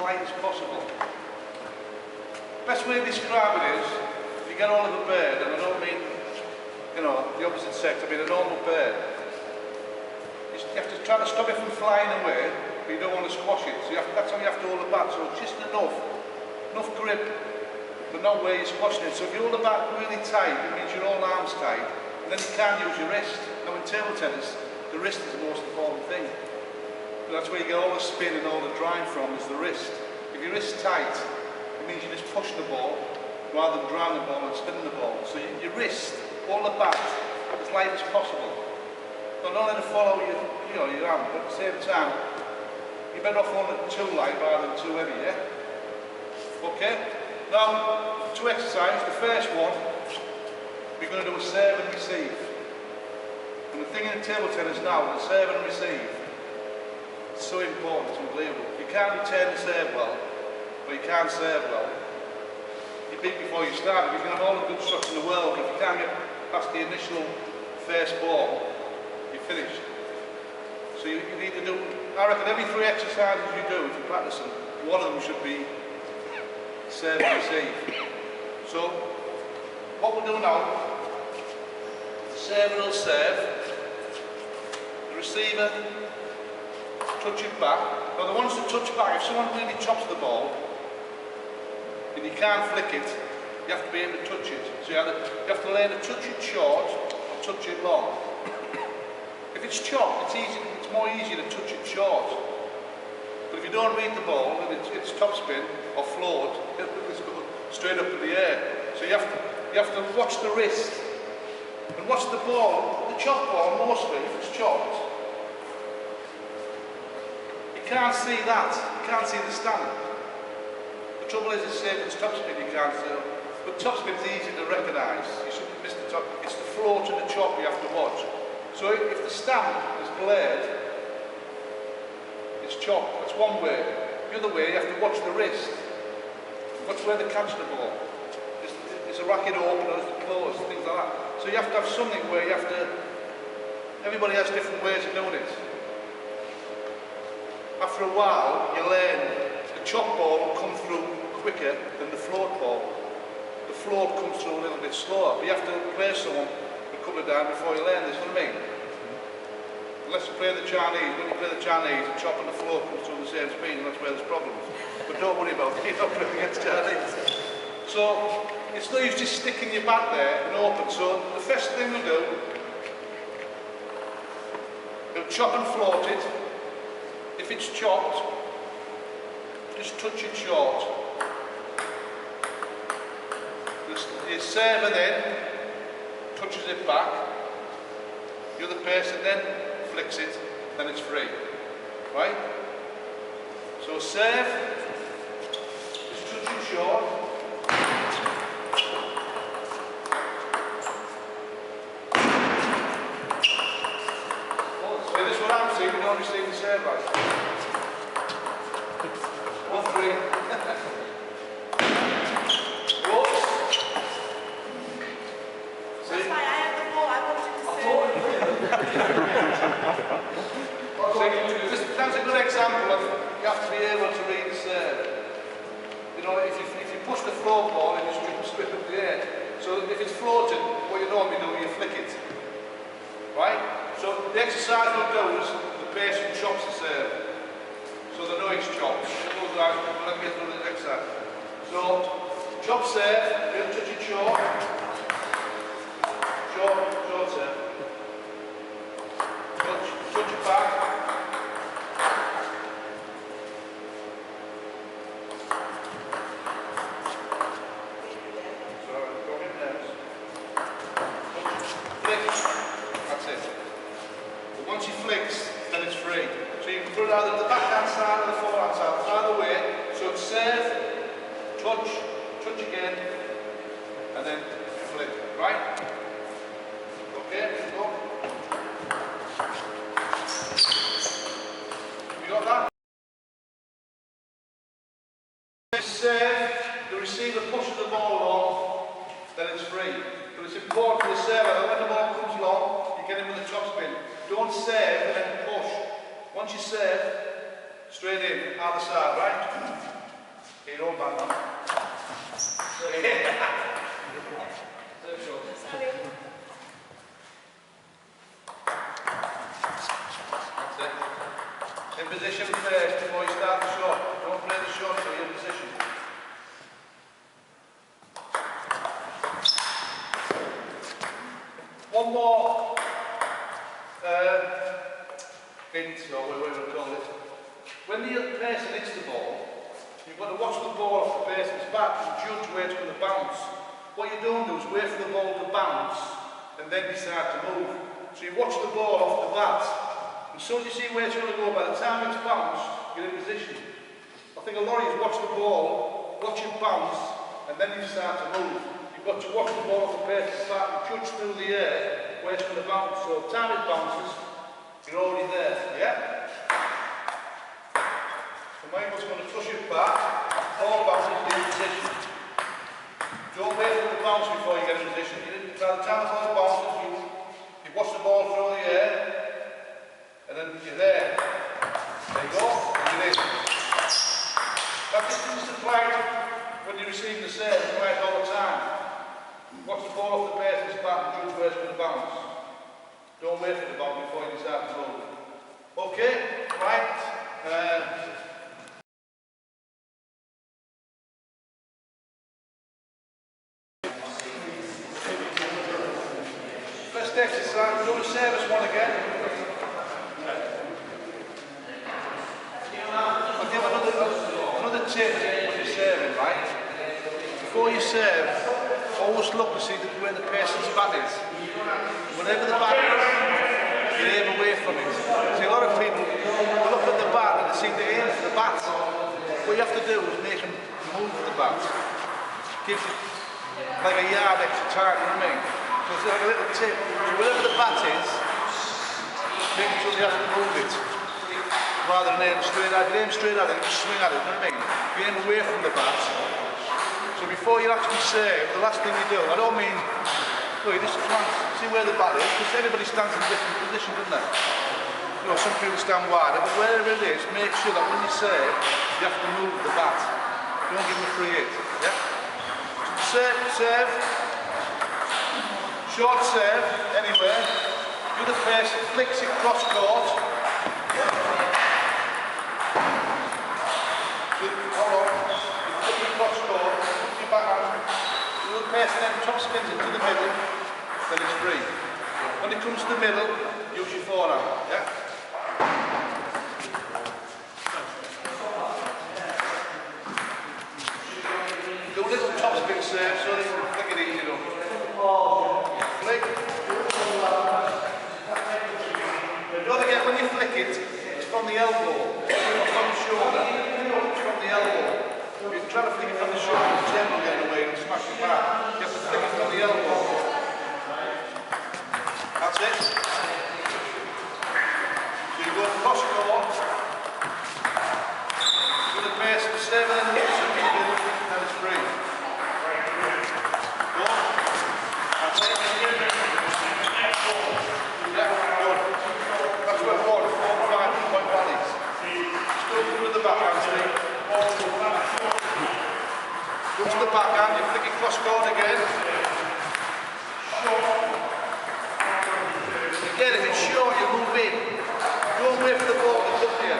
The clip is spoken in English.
light as possible. Best way of describing it is, if you get hold of a bird, and I don't mean, you know, the opposite sex, I mean a normal bird, you have to try to stop it from flying away, but you don't want to squash it, so that's how you have to hold the bat, so just enough grip, but not where you're squashing it. So if you hold the bat really tight, it means your whole arm's tight, and then you can't use your wrist. Now in table tennis, the wrist is the most important thing. But that's where you get all the spin and all the drive from, is the wrist. If your wrist's tight, it means you're just pushing the ball, rather than driving the ball and spinning the ball. So your wrist, all the bat, as light as possible. Now don't let it follow your arm, but at the same time, you're better off holding it too light rather than too heavy, yeah? Okay? Now, to exercise, the first one, we're going to do a serve and receive. And the thing in table tennis now, the serve and receive, it's so important, it's unbelievable. You can't return the serve well, or you can't serve well. You beat before you start, because you can have all the good shots in the world, but if you can't get past the initial first ball, you're finished. So you need to do, I reckon every 3 exercises you do, if you practice them, one of them should be serve and receive. So, what we'll do now, the server will serve, the receiver touch it back. Now the ones that touch back, if someone really chops the ball and you can't flick it, you have to be able to touch it. So you have to learn to touch it short or touch it long. If it's chopped, it's more easier to touch it short. But if you don't read the ball and it's topspin or float, it's go straight up in the air. So you have to watch the wrist and watch the ball. The chop ball, mostly, if it's chopped, you can't see that. You can't see the stand. The trouble is, it's safe, it's topspin, you can't see. But topspin's easy to recognise. You shouldn't miss the top. It's the float and the chop you have to watch. So if the stand is blurred, it's chopped. That's one way. The other way, you have to watch the wrist. Watch where they catch the ball. Is a racket open or is it closed? Things like that. So you have to have something where you have to. Everybody has different ways of doing it. After a while, you learn the chop ball will come through quicker than the float ball. The float comes through a little bit slower, but you have to play someone a couple of times before you learn this. You know what I mean? Unless you play the Chinese, when you play the Chinese, the chop and the float comes through the same speed, and that's where there's problems. But don't worry about it, you're not playing against Chinese. So, it's no use just sticking your bat there and open. So, the first thing we'll do, we'll chop and float it. If it's chopped, just touch it short. The server then touches it back. The other person then flicks it, then it's free. Right? So serve, just touch it short. So this is what I'm seeing, we don't receive the serve right. 1-3. That's a good example of you have to be able to read the serve. You know, if you push the float ball, it just jumps straight up the air. So if it's floating, what you normally do, you flick it. Right? So the exercise we'll do is the person chops the serve. So they know it's chopped. Let me get through the exercise. So, chop serve, we'll touch it short. Short serve. Touch it back. That's it. But once he flicks, then it's free. So you can put it either the backhand side or the forehand side, either way. So it's serve, touch again, and then flick. Right? Okay, go. You got that? Serve, the receiver pushes the ball long, then it's free. But it's important for the server that when the ball comes long, you get him with a topspin. Don't serve and then push. Once you serve, straight in, either side, right? your own back now. Sorry. That's it. In position first before you start the shot. Don't play the shot until you're in position. One more hint, or whatever we call it. When the person hits the ball, you've got to watch the ball off the person's back and judge where it's going to bounce. What you don't do is wait for the ball to bounce and then decide to move. So you watch the ball off the bat, and so you see where it's going to go. By the time it's bounced, you're in position. I think a lot of you watch the ball, watch it bounce, and then you start to move. You've got to watch the ball off the person's back and judge through the air where it's going to bounce. So the time it bounces, you're already there, yeah? So Michael's going to push it back, ball bounces, you're in position. Don't wait for the bounce before you get in position. By the time the ball bounces, you watch the ball through the air, and then you're there. There you go, and you're in. That distance applied when you receive the serve, applied all the time. Watch the ball off the person's back and judge where it's going to bounce. Don't wait for the ball before you decide to move. Okay, right. First exercise, we're doing a service one again. I'll give another tip when you're serving, right? Before you serve, always look to see where the person's bat is. Whenever the bat is, you aim away from it. See, a lot of people look at the bat and they seem to aim for the bat. What you have to do is make them move the bat. Gives it like a yard extra time, you know what I mean? So it's like a little tip. So wherever the bat is, make sure you have to move it. Rather than aim straight at it. If you aim straight at it, you swing at it, you know what I mean? If you aim away from the bat. So before you actually serve, the last thing you do, I don't mean, look, you just try and see where the bat is, because everybody stands in a different position, doesn't they? You know, some people stand wider, but wherever it is, make sure that when you serve, you have to move the bat. Don't give them a free hit, yeah? So serve, short serve, anywhere. The other person flicks it cross court. Hold on, you flick it cross court. Backhand, the other person then top spins it to the middle, then it's free. When it comes to the middle, use your forehand, yeah? Do a little top spin serve so that you can flick it easy enough. Flick. Don't forget, when you flick it, it's from the elbow, not from the shoulder, it's from the elbow. If you try to flick it from the shoulder, the gem will get away and smash it back. You have to flick it from the elbow. That's it. So you go cross court, with the person serving in the middle, and it's free. Go. That's it. Yeah, good. That's where 4 to 5 point valleys. Still good with the backhand, Steve. Go to the backhand, you flick it cross court again. Again, if it's short, you move in. Don't wait for the ball to come here.